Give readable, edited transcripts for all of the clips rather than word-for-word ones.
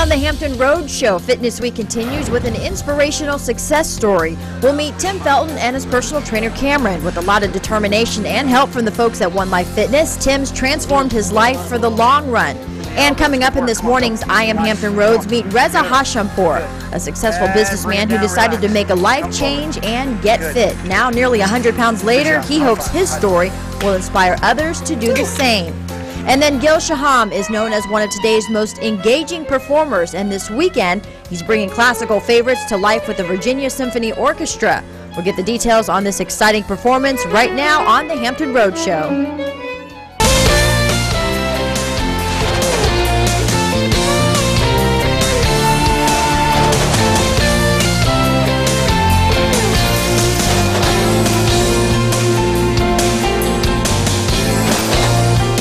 on the Hampton Road Show, Fitness Week continues with an inspirational success story. We'll meet Tim Felton and his personal trainer Cameron. With a lot of determination and help from the folks at One Life Fitness, Tim's transformed his life for the long run. And coming up in this morning's I Am Hampton Roads, meet Reza Hashampour, a successful businessman who decided to make a life change and get fit. Now, nearly 100 pounds later, he hopes his story will inspire others to do the same. And then Gil Shaham is known as one of today's most engaging performers, and this weekend he's bringing classical favorites to life with the Virginia Symphony Orchestra. We'll get the details on this exciting performance right now on the Hampton Road Show.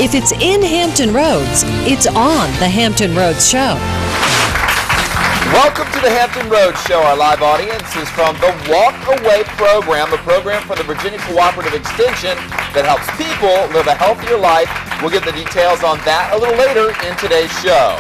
If it's in Hampton Roads, it's on the Hampton Roads Show. Welcome to the Hampton Roads Show. Our live audience is from the Walk Away program, a program from the Virginia Cooperative Extension that helps people live a healthier life. We'll get the details on that a little later in today's show.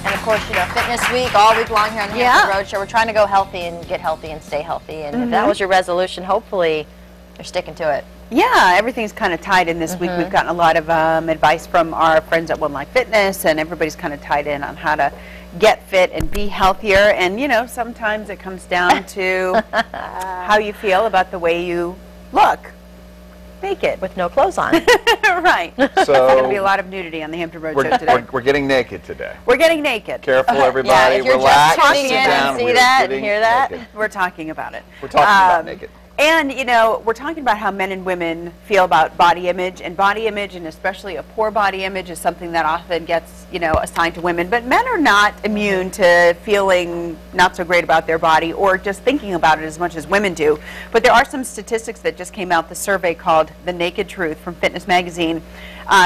And of course, you know, Fitness Week all week long here on the Hampton Road Show. We're trying to go healthy and get healthy and stay healthy. And if that was your resolution, hopefully you're sticking to it. Yeah, everything's kind of tied in this week. We've gotten a lot of advice from our friends at One Life Fitness, and everybody's kind of tied in on how to get fit and be healthier. And, you know, sometimes it comes down to how you feel about the way you look. Naked. With no clothes on. Right. So there's going to be a lot of nudity on the Hampton Road Show today. We're getting naked today. We're getting naked. Careful, everybody. Yeah, if you're relax. just tuning in and see that and hear that. Naked. We're talking about it. We're talking about naked. And, you know, we're talking about how men and women feel about body image, and especially a poor body image is something that often gets, you know, assigned to women. But men are not immune to feeling not so great about their body or just thinking about it as much as women do. But there are some statistics that just came out. The survey called The Naked Truth from Fitness Magazine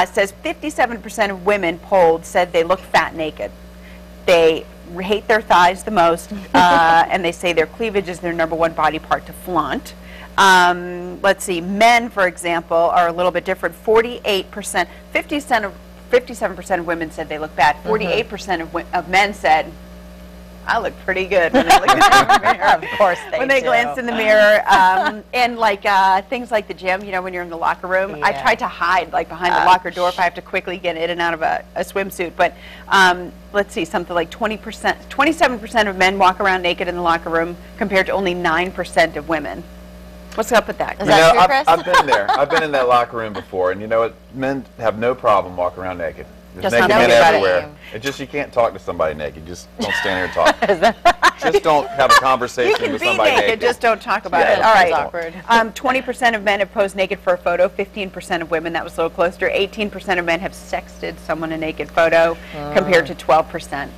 says 57% of women polled said they look fat naked. They hate their thighs the most, and they say their cleavage is their #1 body part to flaunt. Let's see, men, for example, are a little bit different. 48%, 57% of women said they look bad. 48% of men said, I look pretty good when they look in the mirror. Of course they When they do. glance in the mirror. And like things like the gym, you know, when you're in the locker room, I try to hide like behind the locker door if I have to quickly get in and out of a swimsuit. But let's see, something like 27% of men walk around naked in the locker room compared to only 9% of women. What's up with that? Is that true, Chris? I've been there. I've been in that locker room before, and you know what? Men have no problem walking around naked. There's Just naked not men everybody. everywhere. It's just you can't talk to somebody naked. Just don't stand here and talk. Just don't have a conversation with somebody naked. Just don't talk about Yeah, it. All right. awkward. 20% of men have posed naked for a photo. 15% of women. That was a little closer. 18% of men have sexted someone a naked photo, compared to 12%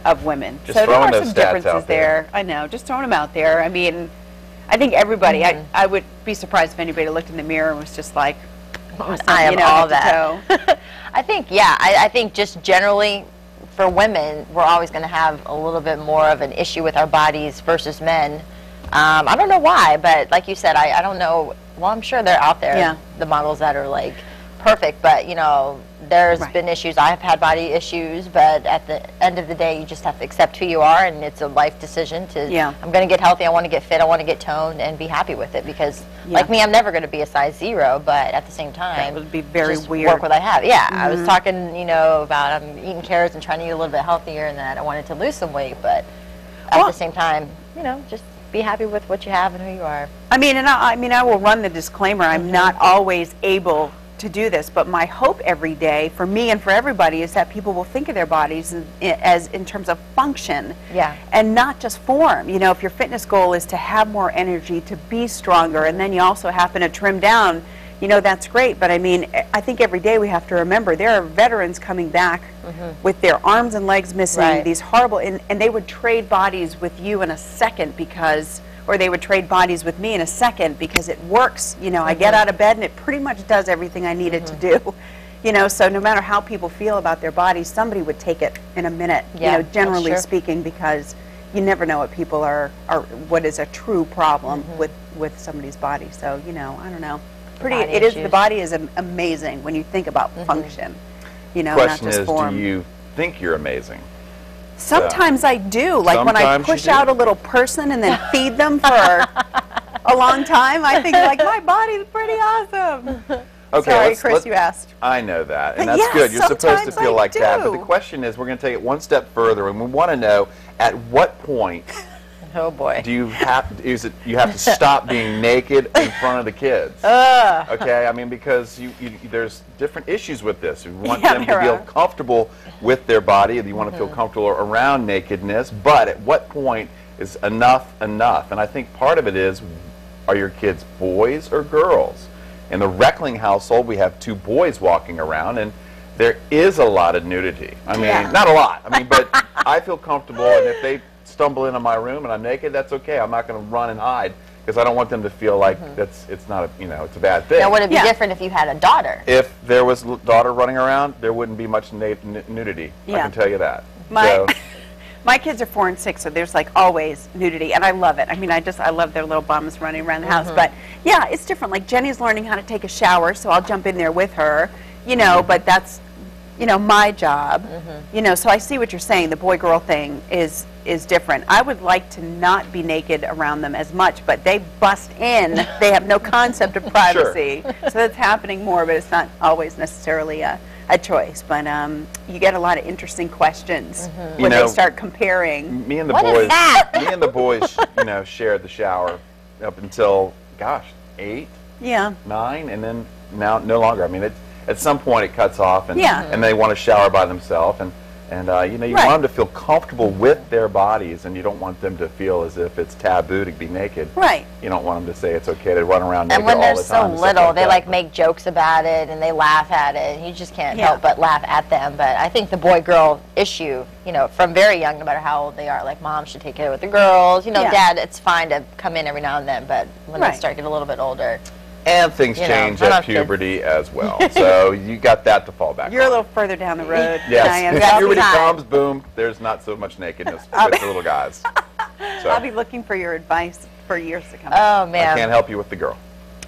of women. Just so there throwing are those some stats differences out there. I know. Just throwing them out there. I mean, I think everybody. I would be surprised if anybody looked in the mirror and was just like, awesome, I am you know, all head to toe. that. I think, yeah, I think just generally for women, we're always going to have a little bit more of an issue with our bodies versus men. I don't know why, but like you said, I don't know. Well, I'm sure they're out there, the models that are like perfect, but you know, there's been issues. I've had body issues, but at the end of the day, you just have to accept who you are, and it's a life decision to, I'm going to get healthy, I want to get fit, I want to get toned, and be happy with it, because like me, I'm never going to be a size 0, but at the same time, that would be very just weird. work what I have. Yeah, I was talking, you know, about I'm eating carrots and trying to eat a little bit healthier, and that I wanted to lose some weight, but at the same time, you know, just be happy with what you have and who you are. I mean, and I will run the disclaimer. I'm not always able to do this, but my hope every day for me and for everybody is that people will think of their bodies as in terms of function, and not just form. You know, if your fitness goal is to have more energy, to be stronger, and then you also happen to trim down, you know, that's great. But I mean, I think every day we have to remember there are veterans coming back with their arms and legs missing, these horrible, and they would trade bodies with you in a second because, or they would trade bodies with me in a second because it works. You know, I get out of bed and it pretty much does everything I need it to do. You know, so no matter how people feel about their bodies, somebody would take it in a minute, you know, generally speaking, because you never know what people are what is a true problem with somebody's body. So, you know, I don't know. The body is amazing when you think about function, you know, not just form. Do you think you're amazing? Sometimes I do. Like when I push out a little person and then feed them for a long time, I think like my body's pretty awesome. Okay, sorry, Chris, you asked. I know that, and that's yes, good. You're supposed to feel like that. But do. the question is, we're going to take it one step further, and we want to know at what point oh boy, do you have you have to stop being naked in front of the kids? Okay, I mean, because there's different issues with this. You want them to feel comfortable with their body, and you want to feel comfortable around nakedness. But at what point is enough enough? And I think part of it is, are your kids boys or girls? In the Reckling household, we have 2 boys walking around, and there is a lot of nudity. I mean, not a lot. I mean, but I feel comfortable, and if they stumble into my room and I'm naked, that's okay. I'm not going to run and hide because I don't want them to feel like it's not a it's a bad thing. Now, would it be different if you had a daughter? If there was a daughter running around, there wouldn't be much nudity. I can tell you that. My kids are 4 and 6, so there's like always nudity, and I love it. I mean, I love their little bums running around the house. But yeah, it's different. Like Jenny's learning how to take a shower, so I'll jump in there with her, but that's, my job. So I see what you're saying. The boy-girl thing is different. I would like to not be naked around them as much, but they bust in. They have no concept of privacy. So that's happening more, but it's not always necessarily a choice. But you get a lot of interesting questions when they start comparing. Me and the boys, shared the shower up until, 8, 9, and then now no longer. I mean, at some point it cuts off, and they want to shower by themselves, and you want them to feel comfortable with their bodies, and you don't want them to feel as if it's taboo to be naked. Right. You don't want them to say it's okay to run around naked all the time. And when they're so little, they like make jokes about it, and they laugh at it, and you just can't help but laugh at them. But I think the boy-girl issue, from very young, no matter how old they are, like mom should take care with the girls. Dad, it's fine to come in every now and then, but when they start getting a little bit older. And things change at puberty as well. So you got that to fall back on. You're a little further down the road. Yes. When puberty comes, boom, there's not so much nakedness with the little guys. So. I'll be looking for your advice for years to come. Oh, man. I can't help you with the girl.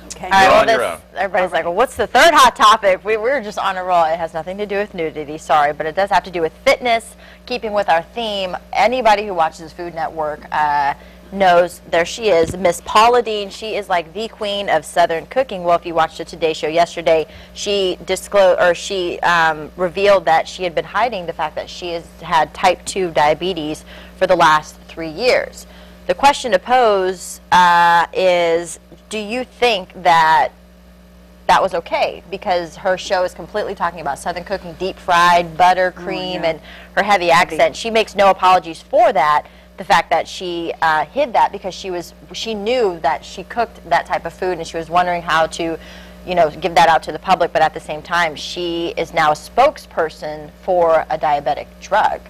Okay. You're on your own. Everybody's like, well, what's the third hot topic? We're just on a roll. It has nothing to do with nudity, sorry, but it does have to do with fitness, keeping with our theme. Anybody who watches Food Network knows there she is, Miss Paula Deen. She is like the queen of Southern cooking. Well, if you watched the Today Show yesterday, she revealed that she had been hiding the fact that she has had type 2 diabetes for the last 3 years. The question to pose is, do you think that was okay? Because her show is completely talking about Southern cooking, deep fried, butter, cream, and her heavy accent. She makes no apologies for that. The fact that she hid that because she knew that she cooked that type of food, and she was wondering how to, give that out to the public. But at the same time, she is now a spokesperson for a diabetic drug.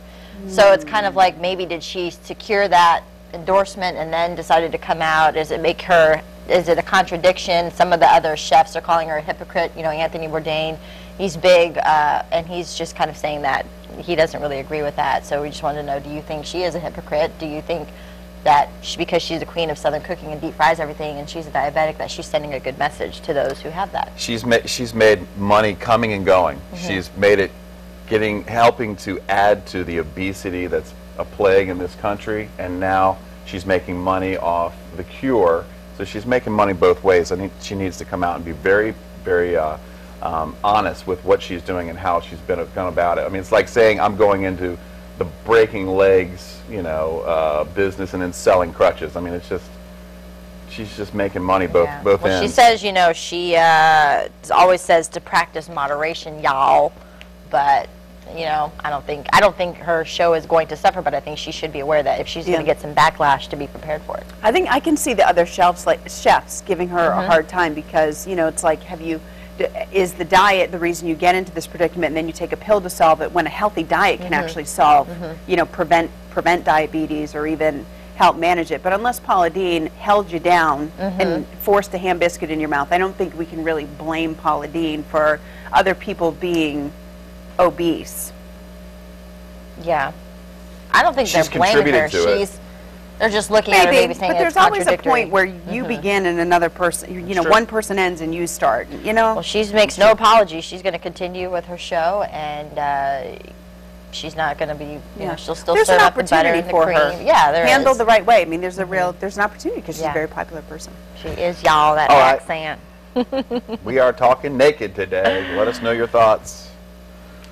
So it's kind of like, maybe did she secure that endorsement and then decided to come out? Is it a contradiction? Some of the other chefs are calling her a hypocrite. Anthony Bourdain, he's big, and he's just kind of saying that he doesn't really agree with that. So we just wanted to know, do you think she is a hypocrite? Do you think that because she's a queen of Southern cooking and deep fries everything, and she's a diabetic, that she's sending a good message to those who have that? She's made money coming and going. She's made it helping to add to the obesity that's a plague in this country, and now she's making money off the cure. So she's making money both ways. I think she needs to come out and be very, very honest with what she's doing and how she's gone about it. I mean, it's like saying I'm going into the breaking legs, business and then selling crutches. I mean, she's just making money both ends. She says, she always says to practice moderation, y'all. But I don't think her show is going to suffer, but I think she should be aware that if she's going to get some backlash, to be prepared for it. I think I can see the other chefs giving her a hard time because, it's like, is the diet the reason you get into this predicament, and then you take a pill to solve it, when a healthy diet can actually solve, prevent diabetes or even help manage it. But unless Paula Deen held you down and forced a ham biscuit in your mouth, I don't think we can really blame Paula Deen for other people being obese. Yeah. I don't think they're blaming her. They're just looking at her maybe saying but there's always a point where you begin and another person, one person ends and you start, Well, she makes no apologies. She's going to continue with her show, and she's not going to be, you know, she'll still there's serve an up the butter opportunity and the for cream. her. Yeah, there Handled is. the right way. I mean, there's there's an opportunity because she's Yeah. a very popular person. She is, y'all, that All right. accent. We are talking naked today. Let us know your thoughts.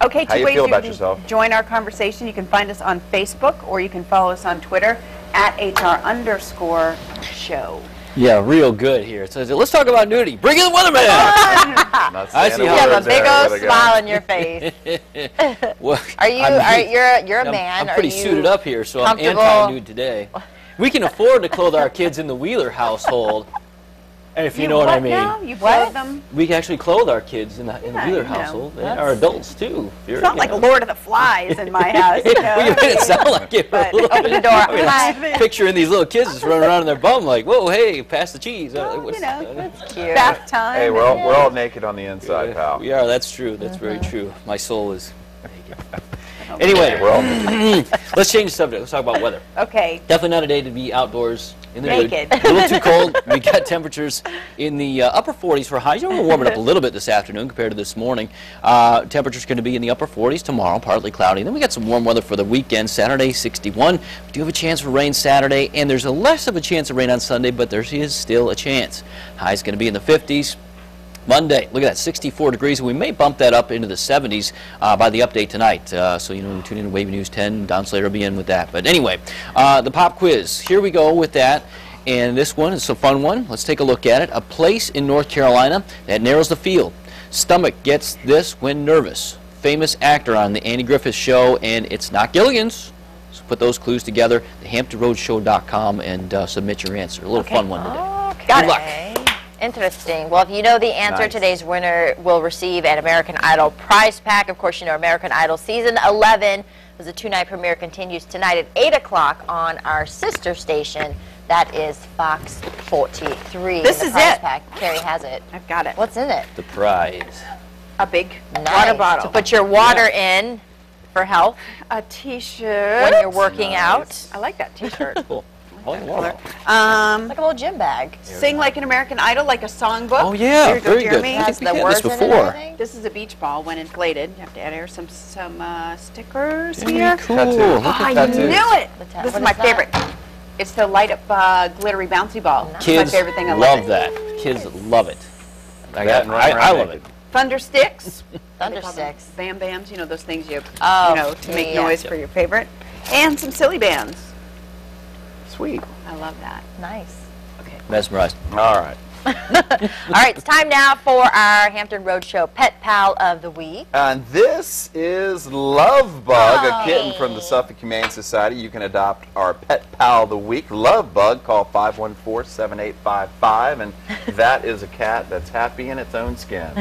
Okay, How two you ways feel you about can yourself? join our conversation. You can find us on Facebook, or you can follow us on Twitter at @HR_show. Yeah, real good here. It says, let's talk about nudity. Bring in the weatherman! Not I saying see a how You have word a big there old with a smile guy. on your face. Well, Are you? You're a man. I'm pretty Are you suited up here, so I'm comfortable? anti-nude today. We can afford to clothe our kids in the Wheeler household, if you know what I mean. Now? You What? clothe them? We can actually clothe our kids in the Yeah, Wheeler you know, household. They are adults too. It's not like Lord of the Flies in my house. You know? You made it sound like it. But- Open the door. Hi. Picturing these little kids just running around in their bum like, whoa, hey, pass the cheese. Well, you know, Cute. bath time. Hey, we're all naked on the inside, pal. We are, that's true. That's very true. My soul is naked. Anyway, We're all naked. let's change the subject. Let's talk about weather. Okay. Definitely not a day to be outdoors in the Naked. nude. A little too cold. We got temperatures in the upper 40s for highs. We're warming up a little bit this afternoon compared to this morning. Temperatures going to be in the upper 40s tomorrow, partly cloudy. Then we got some warm weather for the weekend. Saturday, 61. We do have a chance for rain Saturday, and there's a less of a chance of rain on Sunday, but there is still a chance. High's going to be in the 50s. Monday, look at that, 64 degrees, and we may bump that up into the 70s by the update tonight. So, you know, tune in to WAVY News 10. Don Slater will be in with that. But anyway, the pop quiz. Here we go with that. And this one is a fun one. Let's take a look at it. A place in North Carolina that narrows the field. Stomach gets this when nervous. Famous actor on the Andy Griffith Show, and it's not Gilligan's. So put those clues together, thehamptonroadshow.com, and submit your answer. A little fun one today. Got Good luck. Interesting. Well, if you know the answer, Nice. today's winner will receive an American Idol prize pack. Of course, you know American Idol Season 11 was a 2-night premiere, continues tonight at 8 o'clock on our sister station. That is Fox 43. This The is prize it. Pack. Carrie has it. I've got it. What's in it? The prize. A big Nice. water bottle. To put your water in for health a T-shirt. when you're working Nice. I like that T-shirt. Cool. I like the water. out. Like a little gym bag. Sing like an American Idol, like a songbook. Oh, yeah, Here you go, very good. Jeremy. I Has think we the had this words in it, before. I think. This is a beach ball when inflated. You have to add here some stickers here. Cool. Tattoo. Look Oh, at I that. Tattoos. knew it. What This is is my that? favorite. It's the light up glittery bouncy ball. It's Kids my favorite thing. I love it. that. Kids love it. That and running I around love it. naked. Thunder sticks. Thunder They call them sticks. Bam bams. You know those things you Oh, you know to yeah, make yeah. noise for your favorite. And some silly bands. Sweet. I love that. Nice. Mesmerized. All right. All right, it's time now for our Hampton Roadshow Pet Pal of the Week. And this is Love Bug, a kitten Hi. from the Suffolk Humane Society. You can adopt our Pet Pal of the Week, Love Bug. Call 514-7855, and that is a cat that's happy in its own skin.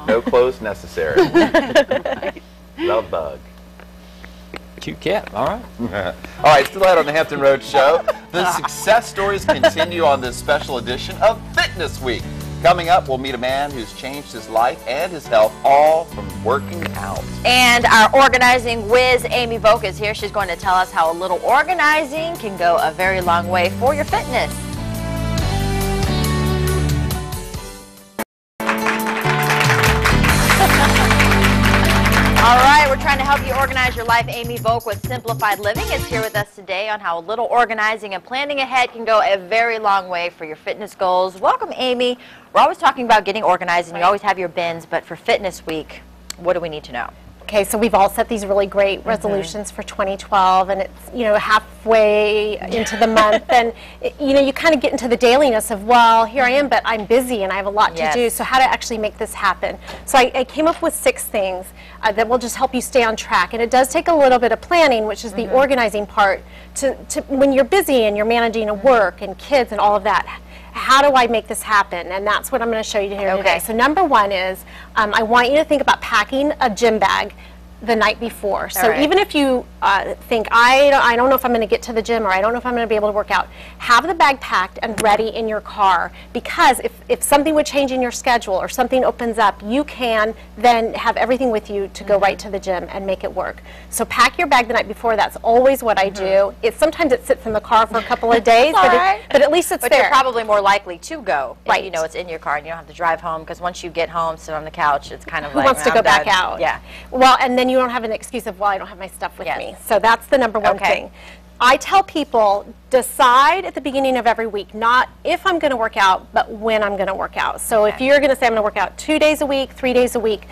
No clothes necessary. Love Bug. Cute cat. All right. All right, still out on the Hampton Road Show. The success stories continue on this special edition of Fitness Week. Coming up, we'll meet a man who's changed his life and his health, all from working out. And our organizing whiz, Amy Volk, is here. She's going to tell us how a little organizing can go a very long way for your fitness. All right, we're trying to help you organize your life. Amy Volk with Simplified Living is here with us today on how a little organizing and planning ahead can go a very long way for your fitness goals. Welcome, Amy. We're always talking about getting organized, and you always have your bins, but for Fitness Week, what do we need to know? Okay, so we've all set these really great resolutions for 2012, and it's, you know, halfway into the month, and, you know, you kind of get into the dailiness of, well, here I am, but I'm busy and I have a lot to do, so how to actually make this happen. So I came up with 6 things that will just help you stay on track, and it does take a little bit of planning, which is the organizing part, to when you're busy and you're managing a work and kids and all of that. How do I make this happen? And that's what I'm going to show you here today. So number 1 is I want you to think about packing a gym bag the night before. So even if you think, I don't know if I'm going to get to the gym, or I don't know if I'm going to be able to work out, have the bag packed and ready in your car, because if something would change in your schedule or something opens up, you can then have everything with you to go right to the gym and make it work. So pack your bag the night before. That's always what I do. Sometimes it sits in the car for a couple of days, but at least it's But there. you're probably more likely to go if Right. you know it's in your car and you don't have to drive home, because once you get home, sit on the couch, it's kind of Who like, wants to I'm go back done. out? Yeah. Well, and then then you don't have an excuse of, well, I don't have my stuff with me. So that's the number one thing. I tell people, decide at the beginning of every week, not if I'm going to work out, but when I'm going to work out. So if you're going to say I'm going to work out 2 days a week, 3 days a week,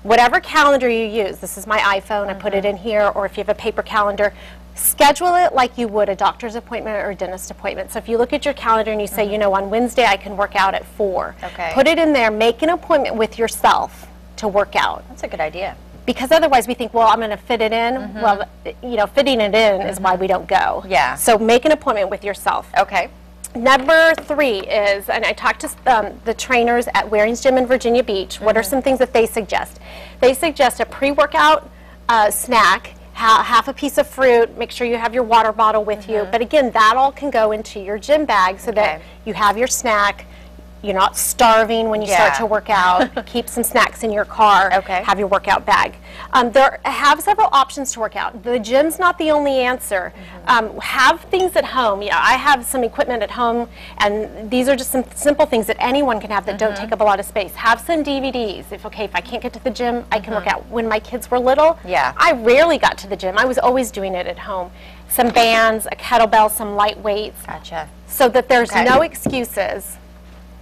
whatever calendar you use, this is my iPhone, I put it in here, or if you have a paper calendar, schedule it like you would a doctor's appointment or a dentist appointment. So if you look at your calendar and you say, you know, on Wednesday I can work out at 4. Put it in there, make an appointment with yourself to work out. That's a good idea. Because otherwise we think, well, I'm going to fit it in. Well, you know, fitting it in is why we don't go. Yeah. So make an appointment with yourself. Okay. Number 3 is, and I talked to the trainers at Waring's Gym in Virginia Beach, what are some things that they suggest? They suggest a pre-workout snack, half a piece of fruit, make sure you have your water bottle with you. But again, that all can go into your gym bag so that you have your snack. You're not starving when you start to work out. Keep some snacks in your car. Have your workout bag. Have several options to work out. The gym's not the only answer. Have things at home. Yeah, I have some equipment at home, and these are just some simple things that anyone can have that don't take up a lot of space. Have some DVDs. If I can't get to the gym, I can work out. When my kids were little, I rarely got to the gym. I was always doing it at home. Some bands, a kettlebell, some light weights. Gotcha. So that there's no excuses.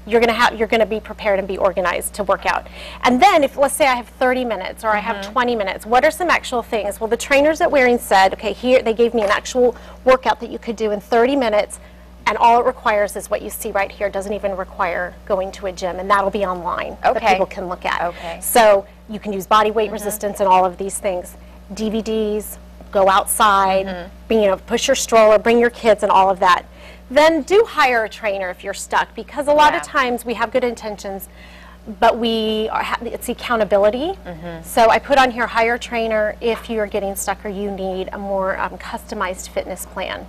You're going to be prepared and be organized to work out. And then if, let's say I have 30 minutes or I have 20 minutes, what are some actual things? Well, the trainers at Waring said, okay, here they gave me an actual workout that you could do in 30 minutes, and all it requires is what you see right here. It doesn't even require going to a gym, and that'll be online that people can look at. So you can use body weight resistance and all of these things. DVDs, go outside, push your stroller, bring your kids and all of that. Then do hire a trainer if you're stuck, because a lot of times we have good intentions, but it's accountability. So I put on here, hire a trainer if you're getting stuck or you need a more customized fitness plan.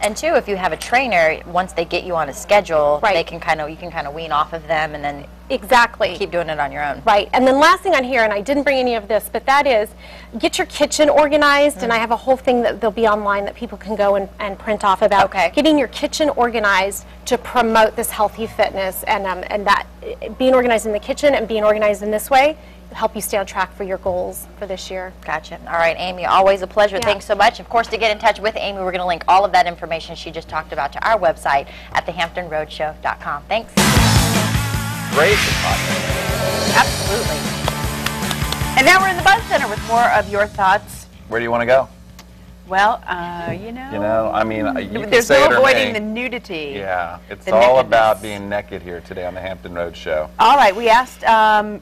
And too, if you have a trainer, once they get you on a schedule, they can you can kind of wean off of them and then keep doing it on your own. Right. And then last thing on here, and I didn't bring any of this, but that is get your kitchen organized, and I have a whole thing that they'll be online that people can go and print off about getting your kitchen organized to promote this healthy fitness, and that being organized in the kitchen and being organized in this way will help you stay on track for your goals for this year. Gotcha. All right, Amy, always a pleasure. Thanks so much. Of course, to get in touch with Amy, we're going to link all of that information she just talked about to our website at thehamptonroadshow.com. Thanks. Great. Absolutely. And now we're in the Buzz Center with more of your thoughts. Where do you want to go? Well, you know, I mean, you can there's say no it or avoiding me. the nudity. Yeah, it's the all nakedness. about being naked here today on the Hampton Roads Show. All right, we asked,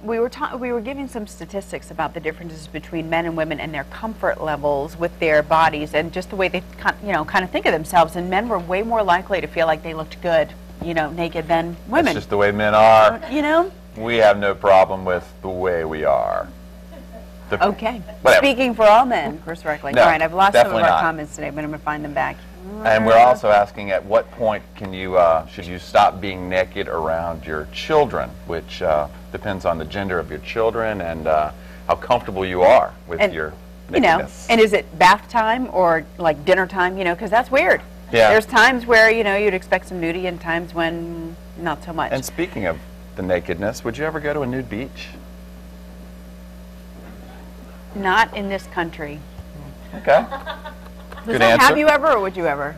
we were giving some statistics about the differences between men and women and their comfort levels with their bodies and just the way they, kind of think of themselves. And men were way more likely to feel like they looked good, naked than women. It's just the way men are. You know? We have no problem with the way we are. Okay. Whatever. Speaking for all men, course correctly. No, all right, I've lost some of definitely our not. comments today, but I'm going to find them back. And we're also asking, at what point can you should you stop being naked around your children, which depends on the gender of your children and how comfortable you are with your nakedness. And is it bath time or like dinner time? Because that's weird. Yeah. There's times where you'd expect some nudity, and times when not so much. And speaking of the nakedness, would you ever go to a nude beach? Not in this country. Okay. Good answer. Have you ever, or would you ever?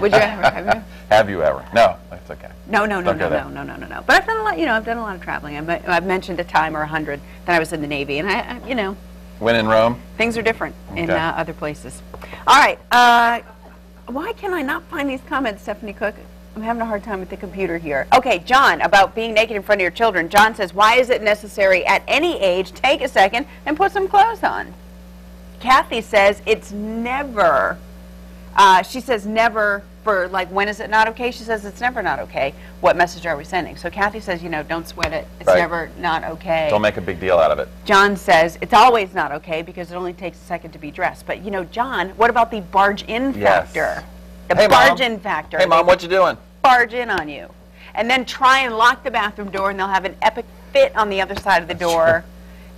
Would you ever? Have you? Have you ever? No, that's okay. No. Don't go there. No. But I've done a lot. I've done a lot of traveling. I've mentioned a time or 100 that I was in the Navy, and I When in Rome? things are different in Okay. other places. All right. Why can I not find these comments, Stephanie Cook? I'm having a hard time with the computer here. Okay, John, about being naked in front of your children. John says, why is it necessary at any age? Take a second and put some clothes on. Kathy says it's never, she says never for, like, when is it not okay? She says it's never not okay. What message are we sending? So Kathy says, don't sweat it. It's never not okay. Don't make a big deal out of it. John says it's always not okay because it only takes a second to be dressed. But, John, what about the barge-in factor? The barge-in factor. Hey, Mom, what you doing? Barge in on you. And then try and lock the bathroom door, and they'll have an epic fit on the other side of the door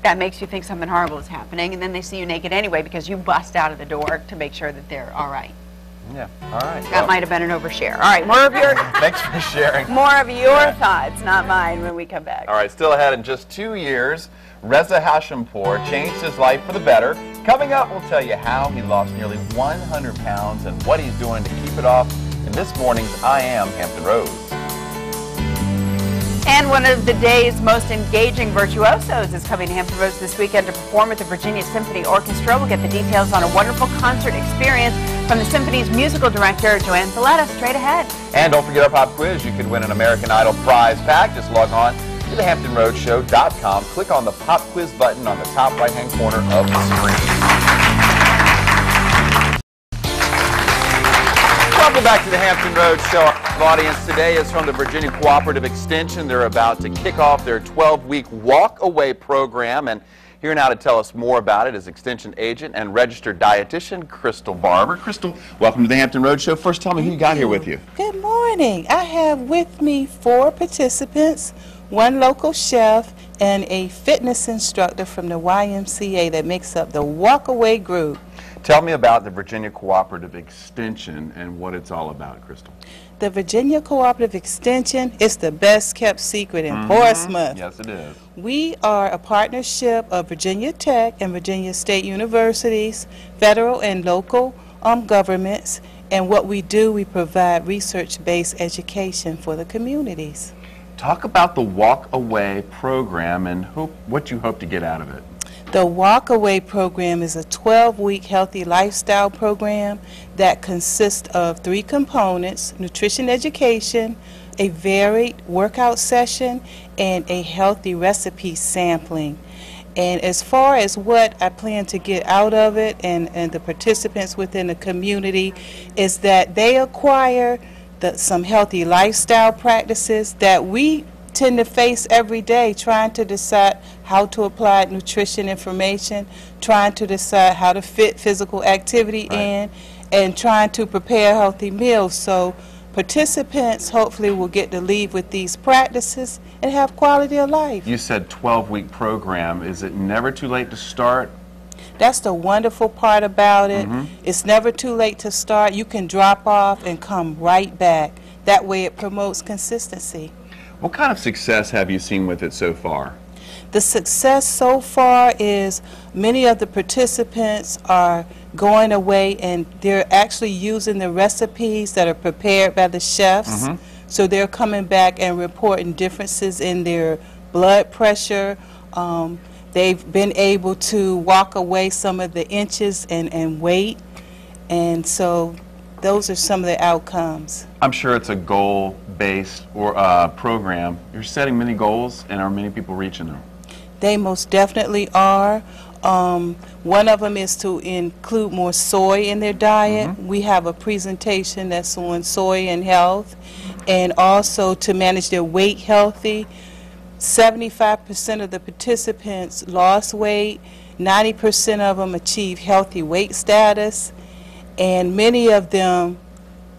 that makes you think something horrible is happening, and then they see you naked anyway because you bust out of the door to make sure that they're all right. Yeah, all right. That might have been an overshare. All right, more of your Thanks for sharing. more of your thoughts, not mine, when we come back. All right, still ahead in just 2 years, Reza Hashimpur changed his life for the better. Coming up, we'll tell you how he lost nearly 100 pounds and what he's doing to keep it off in this morning's I Am Hampton Roads. And one of the day's most engaging virtuosos is coming to Hampton Roads this weekend to perform with the Virginia Symphony Orchestra. We'll get the details on a wonderful concert experience from the Symphony's musical director, Joanne Valletta, straight ahead. And don't forget our pop quiz. You could win an American Idol prize pack. Just log on to thehamptonroadshow.com. Click on the pop quiz button on the top right-hand corner of the screen. Welcome back to the Hampton Roads Show. Our audience today is from the Virginia Cooperative Extension. They're about to kick off their 12-week walk-away program, and here now to tell us more about it is Extension agent and registered dietitian Crystal Barber. Crystal, welcome to the Hampton Roads Show. First, tell me who you got here with you. Good morning. I have with me 4 participants, 1 local chef, and a fitness instructor from the YMCA that makes up the walk-away group. Tell me about the Virginia Cooperative Extension and what it's all about, Crystal. The Virginia Cooperative Extension is the best kept secret in Portsmouth. Yes, it is. We are a partnership of Virginia Tech and Virginia State Universities, federal and local governments, and what we do, we provide research-based education for the communities. Talk about the walk-away program and what you hope to get out of it. The Walk-Away program is a 12-week healthy lifestyle program that consists of 3 components: nutrition education, a varied workout session, and a healthy recipe sampling. And as far as what I plan to get out of it and the participants within the community is that they acquire some healthy lifestyle practices that we tend to face every day, trying to decide how to apply nutrition information, trying to decide how to fit physical activity in, and trying to prepare healthy meals. So participants hopefully will get to leave with these practices and have quality of life. You said 12-week program. Is it never too late to start? That's the wonderful part about it. It's never too late to start. You can drop off and come right back. That way it promotes consistency. What kind of success have you seen with it so far? The success so far is many of the participants are going away and they're actually using the recipes that are prepared by the chefs. So they're coming back and reporting differences in their blood pressure. They've been able to walk away some of the inches and weight. And so those are some of the outcomes. I'm sure it's a goal-based program. You're setting many goals, and are many people reaching them? They most definitely are. One of them is to include more soy in their diet. We have a presentation that's on soy and health, and also to manage their weight healthy. 75% of the participants lost weight, 90% of them achieved healthy weight status, and many of them,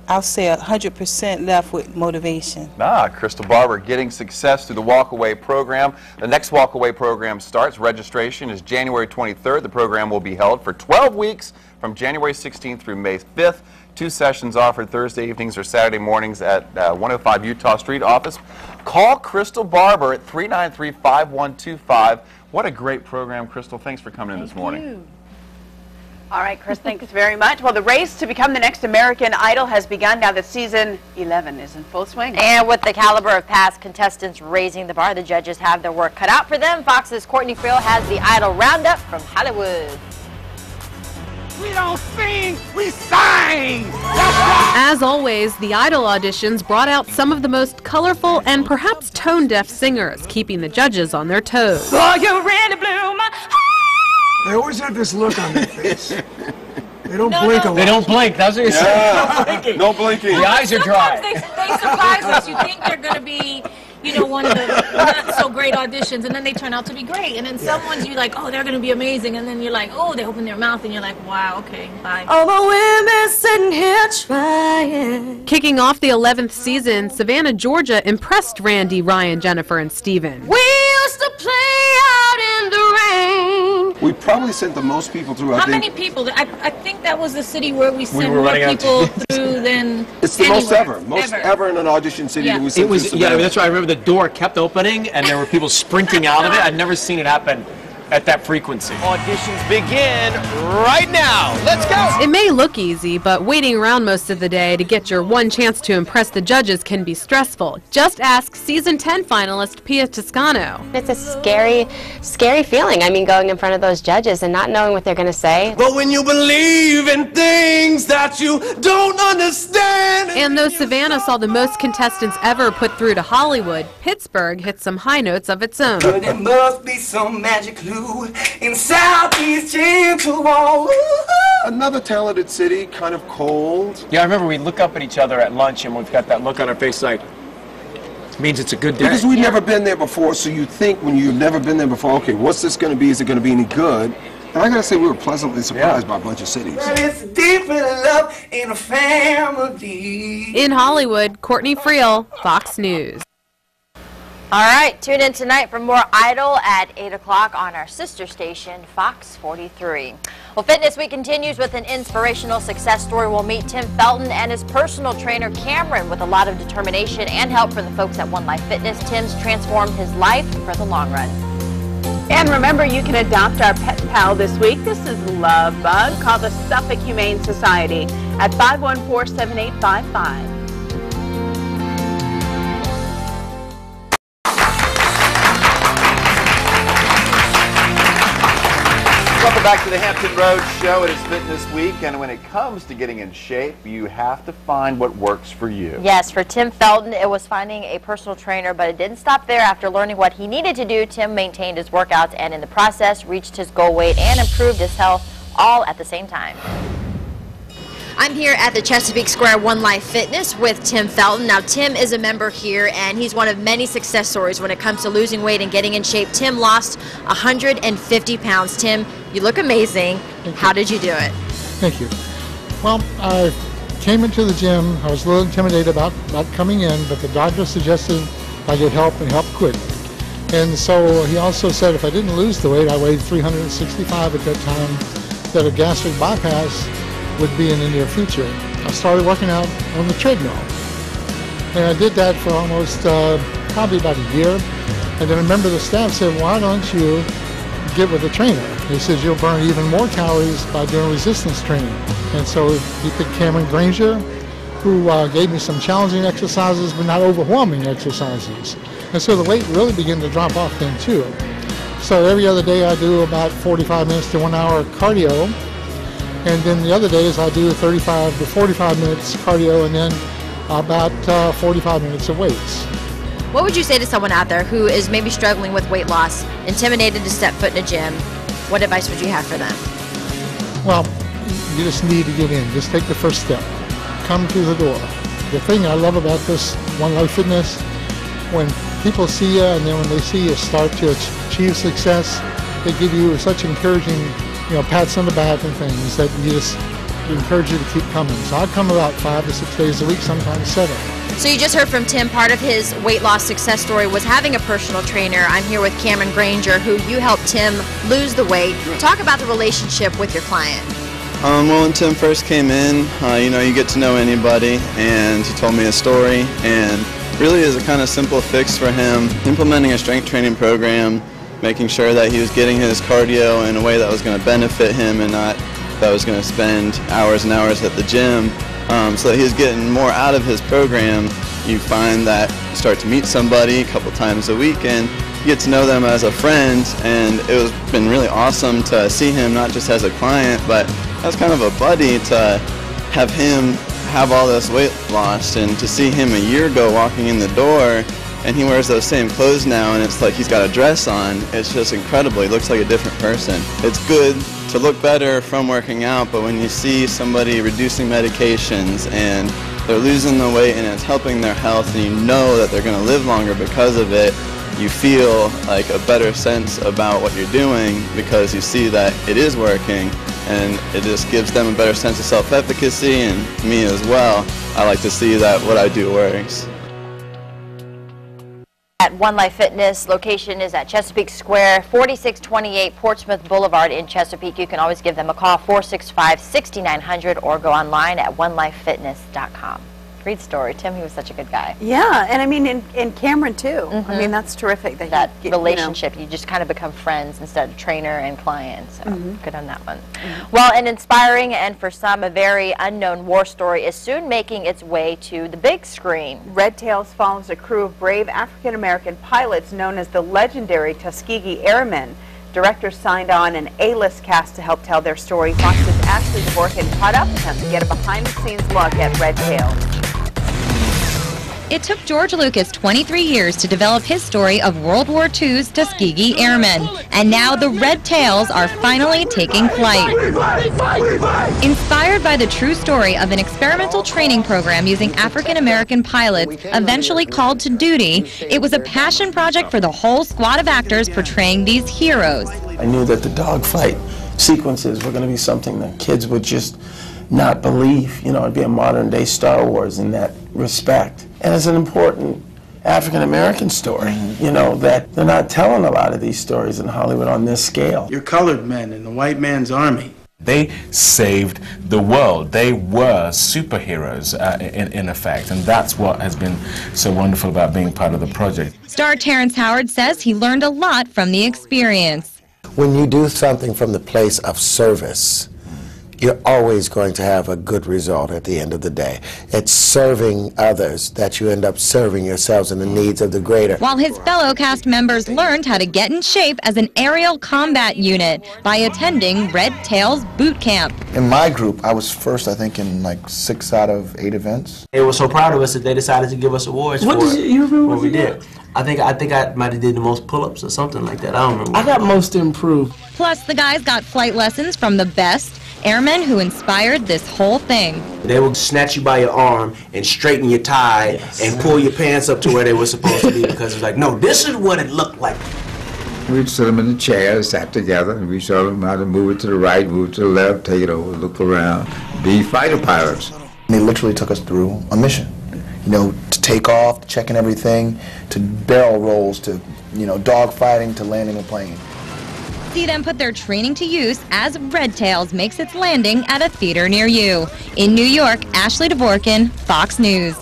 I'll say 100% left with motivation. Crystal Barber getting success through the Walk-Away program. The next Walk-Away program starts. Registration is January 23rd. The program will be held for 12 weeks from January 16th through May 5th. 2 sessions offered Thursday evenings or Saturday mornings at 105 Utah Street office. Call Crystal Barber at 393-5125. What a great program, Crystal. Thanks for coming in this morning. All right, Chris, thanks very much. Well, the race to become the next American Idol has begun now that season 11 is in full swing. And with the caliber of past contestants raising the bar, the judges have their work cut out for them. Fox's Courtney Friel has the Idol Roundup from Hollywood. We don't sing, we sing! That's right! As always, the Idol auditions brought out some of the most colorful and perhaps tone-deaf singers, keeping the judges on their toes. Oh, you really blew my heart! They always have this look on their face. They don't blink a lot. They don't blink, that's what you're saying. No blinking. The eyes are dry. They surprise us. You think they're going to be, you know, one of the not so great auditions, and then they turn out to be great. And then some ones you're like, oh, they're going to be amazing, and then you're like, oh, they open their mouth, and you're like, wow, okay, bye. All the women sitting here trying. Kicking off the 11th season, Savannah, Georgia impressed Randy, Ryan, Jennifer, and Steven. We used to play out in the rain. We probably sent the most people through. How many people? I think that was the city where we sent more people through than It's the most ever in an audition city that we sent through Savannah. Yeah, that's right. I remember the door kept opening, and there were people sprinting out of it. I'd never seen it happen at that frequency. Auditions begin right now. Let's go. It may look easy, but waiting around most of the day to get your one chance to impress the judges can be stressful. Just ask Season 10 finalist Pia Toscano. It's a scary feeling. I mean, going in front of those judges and not knowing what they're going to say. But when you believe in things that you don't understand. And though Savannah saw the most contestants ever put through to Hollywood, Pittsburgh hit some high notes of its own. But there must be some magic clue in Southeast Gentle. Another talented city, kind of cold. Yeah, I remember we look up at each other at lunch, and we've got that look on our face like, it means it's a good day. Because we've never been there before, so you think when you've never been there before, okay, what's this going to be? Is it going to be any good? And I got to say, we were pleasantly surprised by a bunch of cities. Well, it's deep in love in a family. In Hollywood, Courtney Friel, Fox News. All right, tune in tonight for more Idol at 8 o'clock on our sister station, Fox 43. Well, Fitness Week continues with an inspirational success story. We'll meet Tim Felton and his personal trainer, Cameron, with a lot of determination and help from the folks at One Life Fitness. Tim's transformed his life for the long run. And remember, you can adopt our pet pal this week. This is Love Bug. Call the Suffolk Humane Society at 514-7855. Welcome back to the Hampton Roads Show. It is Fitness Week, and when it comes to getting in shape, you have to find what works for you. Yes, for Tim Felton, it was finding a personal trainer, but it didn't stop there. After learning what he needed to do, Tim maintained his workouts and in the process reached his goal weight and improved his health all at the same time. I'm here at the Chesapeake Square One Life Fitness with Tim Felton. Now, Tim is a member here, and he's one of many success stories when it comes to losing weight and getting in shape. Tim lost 150 pounds. Tim, you look amazing. How did you do it? Thank you. Well, I came into the gym. I was a little intimidated about coming in, but the doctor suggested I get help and help quick. And so he also said if I didn't lose the weight, I weighed 365 at that time, that a gastric bypass would be in the near future. I started working out on the treadmill. And I did that for almost probably about a year. And then a member of the staff said, why don't you get with a trainer? He says, you'll burn even more calories by doing resistance training. And so he picked Cameron Granger, who gave me some challenging exercises, but not overwhelming exercises. And so the weight really began to drop off then too. So every other day I do about 45 minutes to 1 hour cardio. And then the other days I do 35 to 45 minutes cardio and then about 45 minutes of weights. What would you say to someone out there who is maybe struggling with weight loss, intimidated to step foot in a gym? What advice would you have for them? Well, you just need to get in. Just take the first step. Come through the door. The thing I love about this One Life Fitness, when people see you and then when they see you start to achieve success, they give you such encouraging pats on the back and things that you just encourage you to keep coming. So I come about 5 to 6 days a week, sometimes 7. So you just heard from Tim, part of his weight loss success story was having a personal trainer. I'm here with Cameron Granger, who you helped Tim lose the weight. Talk about the relationship with your client. Well, when Tim first came in, you get to know anybody, and he told me a story, and really is a kind of simple fix for him, implementing a strength training program, making sure that he was getting his cardio in a way that was going to benefit him and not that was going to spend hours and hours at the gym. So that he was getting more out of his program. You find that you start to meet somebody a couple times a week and you get to know them as a friend, and it has been really awesome to see him not just as a client but as kind of a buddy, to have him have all this weight loss and to see him a year ago walking in the door and he wears those same clothes now and it's like he's got a dress on. It's just incredible. He looks like a different person. It's good to look better from working out, but when you see somebody reducing medications and they're losing the weight and it's helping their health and you know that they're going to live longer because of it, you feel like a better sense about what you're doing because you see that it is working, and it just gives them a better sense of self-efficacy, and me as well. I like to see that what I do works. At One Life Fitness location is at Chesapeake Square, 4628 Portsmouth Boulevard in Chesapeake. You can always give them a call, 465-6900, or go online at onelifefitness.com. Great story. Tim, he was such a good guy. Yeah, and I mean, in Cameron, too. I mean, that's terrific. That relationship, you just kind of become friends instead of trainer and client. So good on that one. Well, an inspiring and for some a very unknown war story is soon making its way to the big screen. Red Tails follows a crew of brave African-American pilots known as the legendary Tuskegee Airmen. Directors signed on an A-list cast to help tell their story. Fox's Ashley Dvorkin caught up with them to get a behind-the-scenes look at Red Tails. It took George Lucas 23 years to develop his story of World War II's Tuskegee Airmen, and now the Red Tails are finally taking flight. Inspired by the true story of an experimental training program using African-American pilots eventually called to duty, it was a passion project for the whole squad of actors portraying these heroes. I knew that the dogfight sequences were going to be something that kids would just not believe. You know, it'd be a modern-day Star Wars in that respect. And it's an important African-American story, you know, that they're not telling a lot of these stories in Hollywood on this scale. You're colored men in the white man's army. They saved the world. They were superheroes in effect, and that's what has been so wonderful about being part of the project. Star Terrence Howard says he learned a lot from the experience. When you do something from the place of service, you're always going to have a good result at the end of the day. It's serving others that you end up serving yourselves and the needs of the greater. While his fellow cast members learned how to get in shape as an aerial combat unit by attending Red Tails boot camp. In my group, I was first, I think, in like 6 out of 8 events. They were so proud of us that they decided to give us awards for what we did. I think I might have did the most pull-ups or something like that. I don't remember. I got most improved. Plus, the guys got flight lessons from the best airmen who inspired this whole thing. They will snatch you by your arm and straighten your tie and pull your pants up to where they were supposed to be, because it's like, no, this is what it looked like. We'd sit them in the chair, sat together, and we showed them how to move it to the right, move it to the left, take it over, look around, be fighter pilots. They literally took us through a mission. You know, to take off, checking everything, to barrel rolls, to, you know, dogfighting, to landing a plane. See them put their training to use as Red Tails makes its landing at a theater near you. In New York, Ashley Dvorkin, Fox News.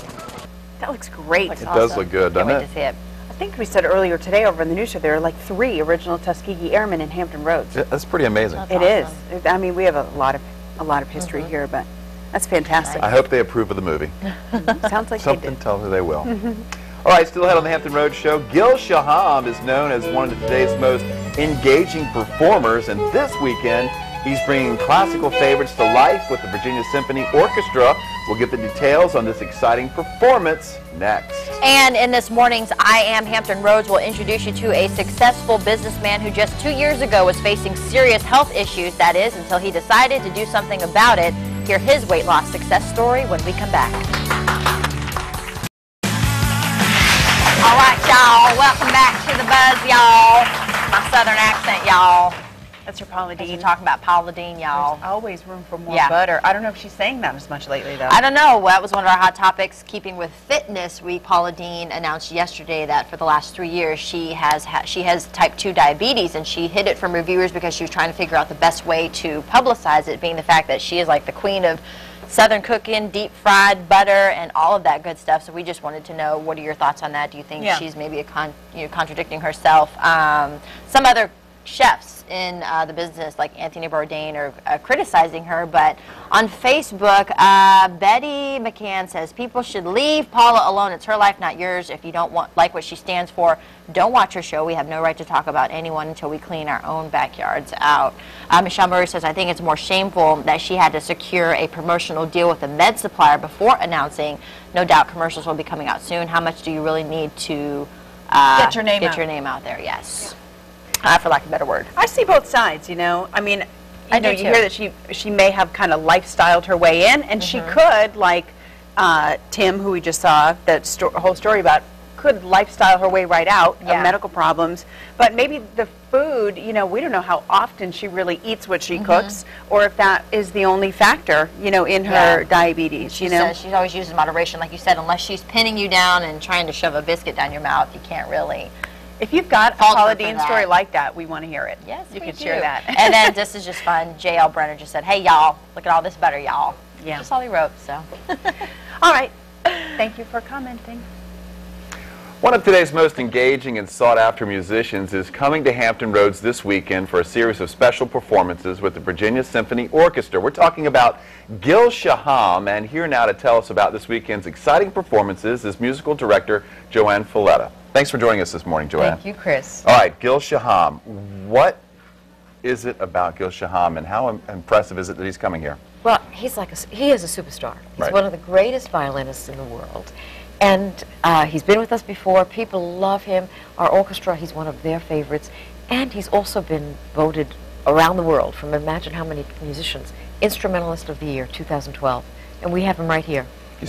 That looks great. It does look good, doesn't it? To see it. I think we said earlier today over in the news show there are like 3 original Tuskegee Airmen in Hampton Roads. That's pretty amazing. It is. I mean, we have a lot of history here, but that's fantastic. I hope they approve of the movie. Sounds like something tells me they will. All right, still ahead on the Hampton Roads Show. Gil Shaham is known as one of today's most engaging performers, and this weekend he's bringing classical favorites to life with the Virginia Symphony Orchestra. We'll get the details on this exciting performance next. And in this morning's I Am Hampton Roads, we'll introduce you to a successful businessman who just 2 years ago was facing serious health issues, that is, until he decided to do something about it. Hear his weight loss success story when we come back. All right, y'all, welcome back to the buzz, y'all. My southern accent, y'all. That's her Paula Deen. We're talking about Paula Deen, y'all. There's always room for more butter. I don't know if she's saying that as much lately, though. I don't know. Well, that was one of our hot topics. Keeping with Fitness Week, Paula Deen announced yesterday that for the last 3 years she has type 2 diabetes, and she hid it from reviewers because she was trying to figure out the best way to publicize it, being the fact that she is like the queen of Southern cooking, deep fried butter, and all of that good stuff. So we just wanted to know, what are your thoughts on that? Do you think she's maybe contradicting herself? Some other chefs in the business, like Anthony Bourdain, are criticizing her, but on Facebook, Betty McCann says people should leave Paula alone. It's her life, not yours. If you don't like what she stands for, don't watch her show. We have no right to talk about anyone until we clean our own backyards out. Michelle Murray says, I think it's more shameful that she had to secure a promotional deal with a med supplier before announcing. No doubt commercials will be coming out soon. How much do you really need to get your name out there? Yes. For lack of a better word. I see both sides, you know. I mean, you hear that she may have kind of lifestyled her way in, and she could, like Tim, who we just saw that whole story about, could lifestyle her way right out of medical problems, but maybe the food, you know, we don't know how often she really eats what she cooks, or if that is the only factor, you know, in her diabetes. She you know, says she always uses moderation, like you said, unless she's pinning you down and trying to shove a biscuit down your mouth, you can't really. If you've got a Paula Deen story like that, we want to hear it. Yes, you we can do. share that. And then this is just fun. J.L. Brenner just said, "Hey y'all, look at all this butter, y'all." Yeah. That's all he wrote. So. All right. Thank you for commenting. One of today's most engaging and sought-after musicians is coming to Hampton Roads this weekend for a series of special performances with the Virginia Symphony Orchestra. We're talking about Gil Shaham, and here now to tell us about this weekend's exciting performances is musical director Joanne Folletta. Thanks for joining us this morning, Joanne. Thank you, Chris. All right, Gil Shaham. What is it about Gil Shaham, and how impressive is it that he's coming here? Well, he is a superstar. He's Right. one of the greatest violinists in the world. And he's been with us before. People love him. Our orchestra, he's one of their favorites. And he's also been voted around the world from imagine how many musicians, Instrumentalist of the Year, 2012. And we have him right here. You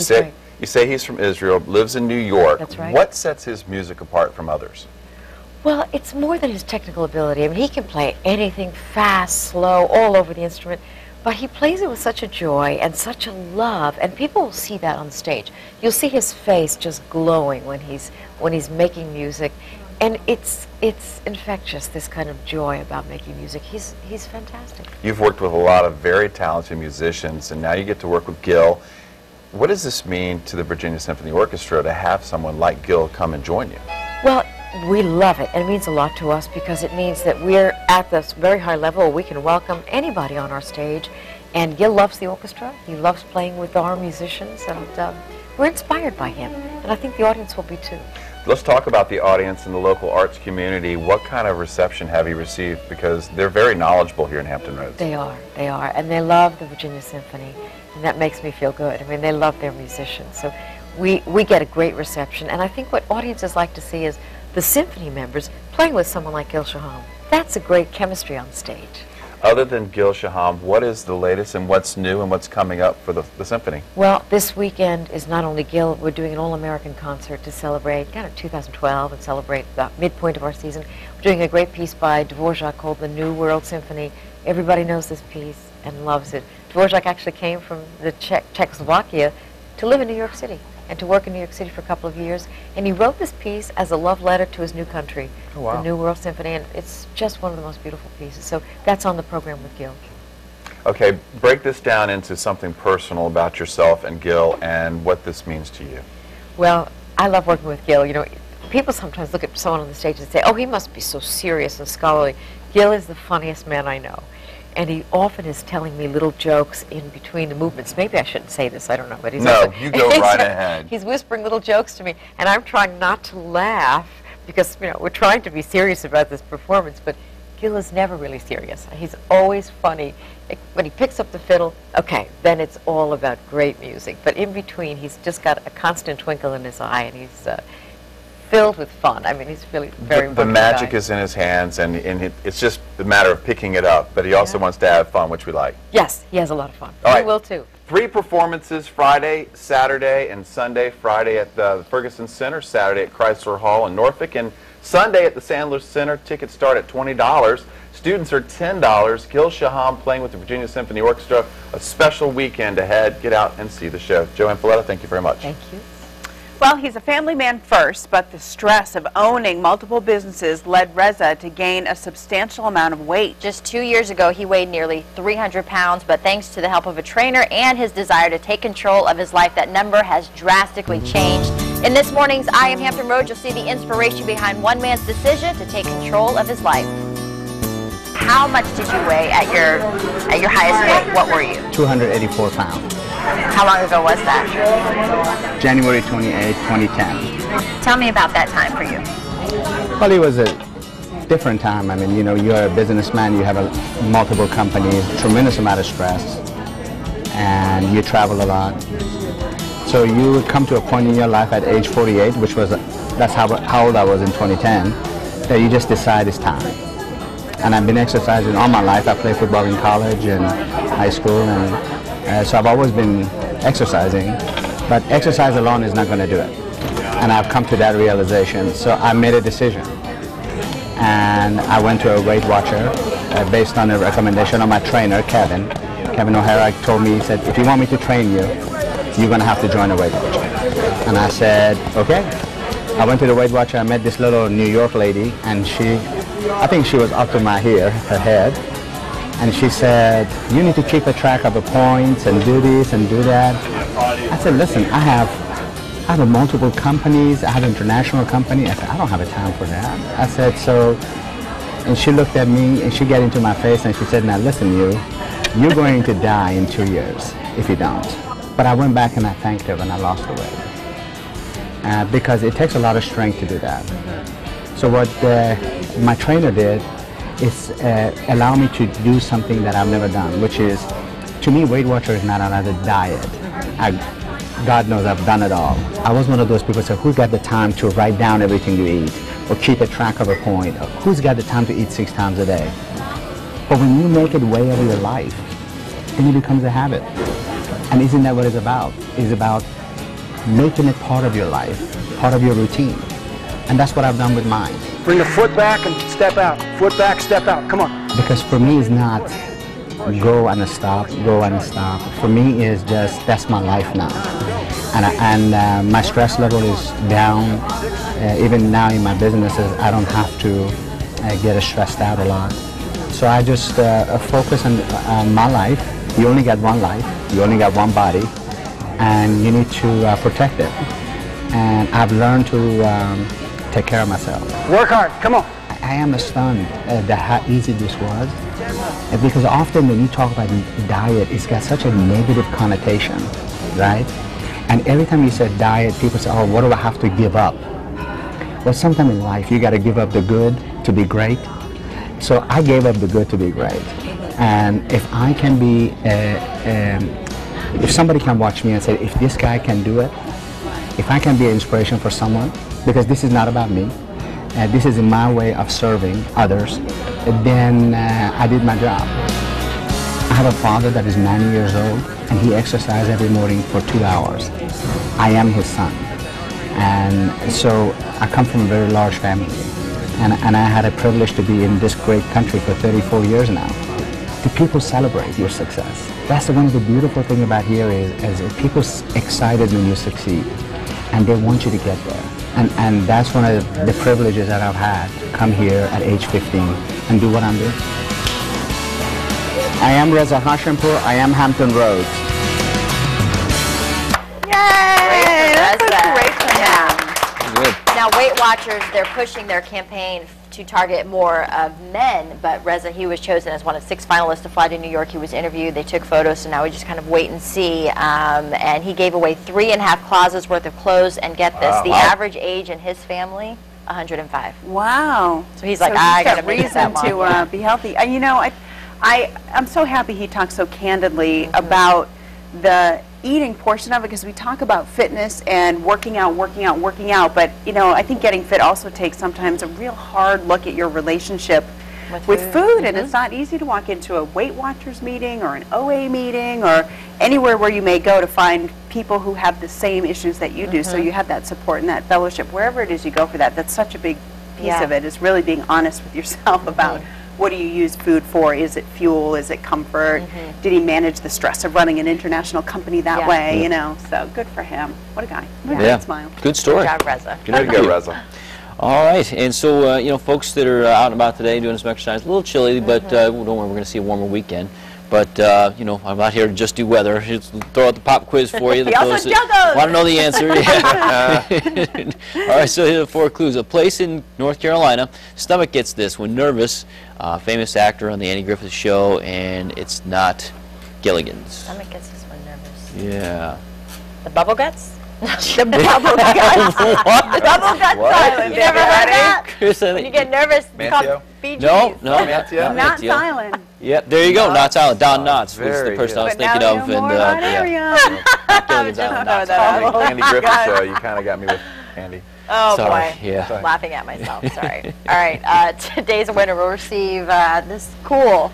say he's from Israel, lives in New York. That's right. What sets his music apart from others? Well, it's more than his technical ability. I mean, he can play anything, fast, slow, all over the instrument. But he plays it with such a joy and such a love, and people will see that on stage. You'll see his face just glowing when he's making music, and it's infectious, this kind of joy about making music. He's fantastic. You've worked with a lot of very talented musicians, and now you get to work with Gil. What does this mean to the Virginia Symphony Orchestra to have someone like Gil come and join you? Well, we love it, and it means a lot to us because it means that we're at this very high level. We can welcome anybody on our stage, and Gil loves the orchestra. He loves playing with our musicians, and we're inspired by him, and I think the audience will be too. Let's talk about the audience and the local arts community. What kind of reception have you received? Because they're very knowledgeable here in Hampton Roads. They are, and they love the Virginia Symphony, and that makes me feel good. I mean, they love their musicians, so we get a great reception, and I think what audiences like to see is the symphony members playing with someone like Gil Shaham. That's a great chemistry on stage. Other than Gil Shaham, what is the latest and what's new and what's coming up for the symphony? Well, this weekend is not only Gil, we're doing an all-American concert to celebrate kind of 2012 and celebrate the midpoint of our season. We're doing a great piece by Dvorak called the New World Symphony. Everybody knows this piece and loves it. Dvorak actually came from the Czechoslovakia to live in New York City and to work in New York City for a couple of years. And he wrote this piece as a love letter to his new country, the New World Symphony, and it's just one of the most beautiful pieces. So that's on the program with Gil. Okay, break this down into something personal about yourself and Gil and what this means to you. Well, I love working with Gil. You know, people sometimes look at someone on the stage and say, oh, he must be so serious and scholarly. Gil is the funniest man I know. And he often is telling me little jokes in between the movements. Maybe I shouldn't say this, I don't know. But he's no, you go right ahead. He's whispering little jokes to me, and I'm trying not to laugh because, you know, we're trying to be serious about this performance, but Gil is never really serious. He's always funny. When he picks up the fiddle, okay, then it's all about great music. But in between, he's just got a constant twinkle in his eye, and he's filled with fun. I mean, he's really very The magic is in his hands, and it's just a matter of picking it up. But he also wants to have fun, which we like. Yes, he has a lot of fun. All right. We will too. 3 performances, Friday, Saturday, and Sunday. Friday at the Ferguson Center, Saturday at Chrysler Hall in Norfolk, and Sunday at the Sandler Center. Tickets start at $20. Students are $10. Gil Shaham playing with the Virginia Symphony Orchestra. A special weekend ahead. Get out and see the show. Joanne Folletta, thank you very much. Thank you. Well, he's a family man first, but the stress of owning multiple businesses led Reza to gain a substantial amount of weight. Just 2 years ago, he weighed nearly 300 pounds, but thanks to the help of a trainer and his desire to take control of his life, that number has drastically changed. In this morning's I Am Hampton Road, you'll see the inspiration behind one man's decision to take control of his life. How much did you weigh at your highest weight? What were you? 284 pounds. How long ago was that? January 28, 2010. Tell me about that time for you. Well, it was a different time. I mean, you know, you're a businessman, you have multiple companies, tremendous amount of stress, and you travel a lot. So you would come to a point in your life at age 48, which was, that's how old I was in 2010, that you just decide it's time. And I've been exercising all my life. I played football in college and high school, and so I've always been exercising, but exercise alone is not going to do it. And I've come to that realization. So I made a decision. And I went to a Weight Watcher based on a recommendation of my trainer, Kevin. Kevin O'Hara told me, he said, if you want me to train you, you're going to have to join a Weight Watcher. And I said, okay. I went to the Weight Watcher. I met this little New York lady, and I think she was up to my hair, her head. And she said, you need to keep a track of the points and do this and do that. I said, listen, I have multiple companies. I have an international company. I said, I don't have a time for that. I said, so, and she looked at me and she got into my face and she said, now listen, you're going to die in 2 years if you don't. But I went back and I thanked her when I lost the weight. Because it takes a lot of strength to do that. So what my trainer did is allow me to do something that I've never done, which is, to me, Weight Watcher is not another diet. God knows I've done it all. I was one of those people who said, who's got the time to write down everything you eat, or keep a track of a point, or who's got the time to eat 6 times a day? But when you make it way of your life, then it becomes a habit. And isn't that what it's about? It's about making it part of your life, part of your routine. And that's what I've done with mine. Bring the foot back and step out. Foot back, step out. Come on. Because for me, it's not go and stop, go and stop. For me, it's just, that's my life now. And my stress level is down. Even now in my businesses, I don't have to get stressed out a lot. So I just focus on my life. You only got one life. You only got one body. And you need to protect it. And I've learned to take care of myself. Work hard. Come on. I am stunned at how easy this was. Because often when you talk about diet, it's got such a negative connotation, right? And every time you say diet, people say, oh, what do I have to give up? Well, sometime in life, you got to give up the good to be great. So I gave up the good to be great. And if I can be, if somebody can watch me and say, if this guy can do it, if I can be an inspiration for someone, because this is not about me, this is my way of serving others, then I did my job. I have a father that is 90 years old, and he exercises every morning for 2 hours. I am his son. And so I come from a very large family. And I had a privilege to be in this great country for 34 years now. The people celebrate your success. That's one of the beautiful things about here is people excited when you succeed. And they want you to get there. And that's one of the privileges that I've had, to come here at age 15 and do what I'm doing. I am Reza Hashimpur. I am Hampton Roads. Yay! That's a great Good. Now, Weight Watchers, they're pushing their campaign to target more of men, but Reza, he was chosen as one of 6 finalists to fly to New York. He was interviewed, they took photos, so now we just kind of wait and see. And he gave away 3.5 closets worth of clothes, and get this, the average age in his family, 105. Wow. So he's like, I got a reason to be healthy. You know, I'm so happy he talks so candidly about the eating portion of it, because we talk about fitness and working out, but you know, I think getting fit also takes sometimes a real hard look at your relationship with food. And it's not easy to walk into a Weight Watchers meeting or an OA meeting or anywhere where you may go to find people who have the same issues that you do. So you have that support and that fellowship wherever it is you go for that. That's such a big piece of it, is really being honest with yourself about what do you use food for? Is it fuel? Is it comfort? Did he manage the stress of running an international company that way? You know, so good for him. What a guy. What a great smile. Good story. Good job, Reza. Good to go, Reza. All right, and so, you know, folks that are out and about today doing some exercise, a little chilly, but don't worry, we're going to see a warmer weekend. But, you know, I'm not here to just do weather. Just throw out the pop quiz for you. He also juggled. Want to know the answer? All right, so here are the 4 clues. A place in North Carolina. Stomach gets this when nervous. Famous actor on the Andy Griffith Show, and it's not Gilligan's. Stomach gets this when nervous. Yeah. The bubble guts? The bubble guts. What? Bubble guts silent. You never heard that? Chris, when you get nervous, it's called BGs. No, Not silent. Yep, there you go. Not silent. Don Knotts was the person I was thinking of. Andy Griffith Show, you kind of got me with Andy. Oh, sorry. boy. Yeah. Laughing at myself. Sorry. All right. Today's winner will receive this cool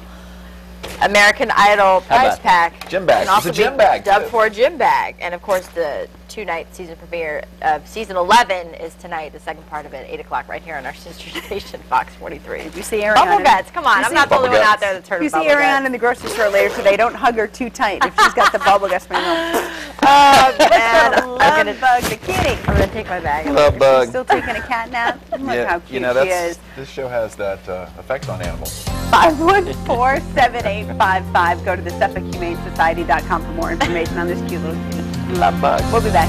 American Idol prize pack. Gym bag. And also it's a gym bag. Dubbed for a gym bag. And, of course, the two-night season premiere of season 11 is tonight, the second part of it, 8 o'clock, right here on our sister station, Fox 43. If you see Ariana, Bubble guts, come on, I'm not the only one out there that's heard if you of bubble see guts. Ariana in the grocery store later today, don't hug her too tight if she's got the bubble guts. And Love Bug the kitty. I'm going to take my bag. Love Bug. She's still taking a cat nap. Look how cute you know, she is. this show has that effect on animals. 514-7855. Go to the SuffolkHumaneSociety.com for more information on this cute little kitty. Love Bug. We'll be back.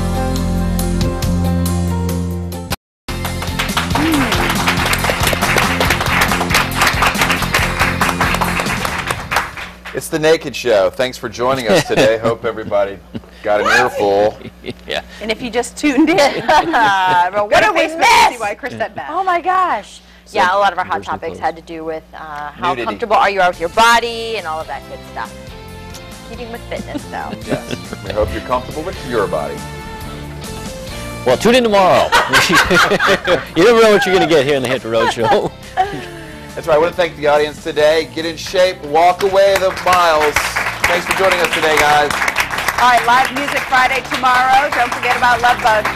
It's the Naked Show. Thanks for joining us today. Hope everybody got an earful. Yeah. And if you just tuned in, what did we miss? Why Chris said that. Oh my gosh. So, yeah, a lot of our hot topics had to do with how Nudity. comfortable are you with your body and all of that good stuff. Keeping with fitness, though. Yes. We hope you're comfortable with your body. Well, tune in tomorrow. You never know what you're going to get here in the Hit the Road Show. That's right. I want to thank the audience today. Get in shape. Walk away the miles. Thanks for joining us today, guys. All right, live music Friday tomorrow. Don't forget about Love Bug.